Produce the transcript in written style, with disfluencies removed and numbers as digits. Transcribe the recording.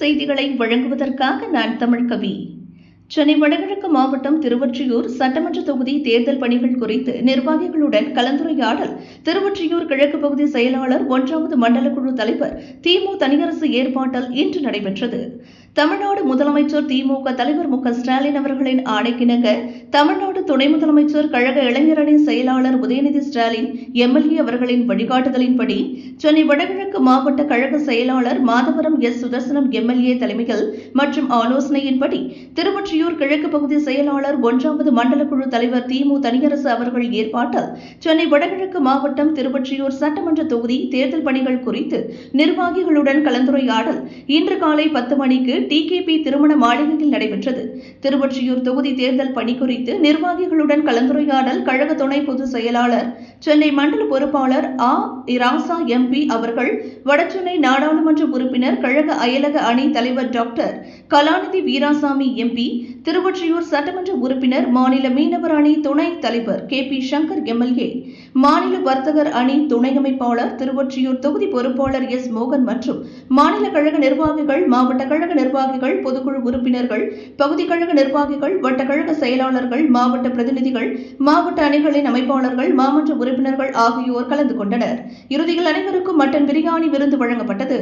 செய்திகளை வழங்குவதற்காக நான் தமிழ் கவி. சென்னை வடகிழக்கு மாவட்டம் திருவொற்றியூர் சட்டமன்ற தொகுதி தேர்தல் பணிகள் குறித்து நிர்வாகிகளுடன் கலந்துரையாடல் திருவொற்றியூர் கிழக்கு பகுதி செயலாளர் 1வது மண்டல குழு தலைவர் திமு தனியரசு ஏற்பாட்டில் இன்று நடைபெற்றது. தமிழ்நாடு முதலமைச்சர் திமுக தலைவர் மு க ஸ்டாலின் அவர்களின் ஆணைக்கிணங்க தமிழ்நாடு துணை முதலமைச்சர் கழக இளைஞரணி செயலாளர் உதயநிதி ஸ்டாலின் எம்எல்ஏ அவர்களின் வழிகாட்டுதலின்படி சென்னை வடகிழக்கு மாவட்ட கழக செயலாளர் மாதவரம் எஸ் சுதர்சனம் எம்எல்ஏ தலைமையில் மற்றும் ஆலோசனையின்படி திருவொற்றியூர் கிழக்கு பகுதி செயலாளர் 1வது மண்டல குழு தலைவர் திமு தனியரசு அவர்கள் ஏற்பாட்டில் சென்னை வடகிழக்கு மாவட்டம் திருவொற்றியூர் சட்டமன்ற தொகுதி தேர்தல் பணிகள் குறித்து நிர்வாகிகளுடன் கலந்துரையாடல் இன்று காலை 10 மணிக்கு டிகேபி திருமண மாளிகையில் நடைபெற்றது. திருவொற்றியூர் தொகுதி தேர்தல் பணி குறித்து நிர்வாகிகளுடன் கலந்துரையாடல் கழக துணை பொதுச் செயலாளர் சென்னை மண்டல பொறுப்பாளர் ராசா எம்பி அவர்கள், வடசென்னை நாடாளுமன்ற உறுப்பினர் கழக அயலக அணி தலைவர் டாக்டர் கலாநிதி வீராசாமி எம்பி, திருவொற்றியூர் சட்டமன்ற உறுப்பினர் மாநில மீனவர் அணி துணை தலைவர் கே.பி. சங்கர் எம்எல்ஏ, மாநில வர்த்தகர் அணி துணை அமைப்பாளர், திருவொற்றியூர் தொகுதி பொறுப்பாளர் எஸ். மோகன் மற்றும் மாநில கழக நிர்வாகிகள், மாவட்ட கழக நிர்வாகிகள், பொதுக்குழு உறுப்பினர்கள், பகுதி கழக நிர்வாகிகள், வட்ட கழக செயலாளர்கள், மாவட்ட பிரதிநிதிகள், மாவட்ட அணிகளின் அமைப்பாளர்கள், மாமன்ற உறுப்பினர்கள் ஆகியோர் கலந்து கொண்டனர். இறுதியில் அனைவருக்கும் மட்டன் பிரியாணி விருந்து வழங்கப்பட்டது.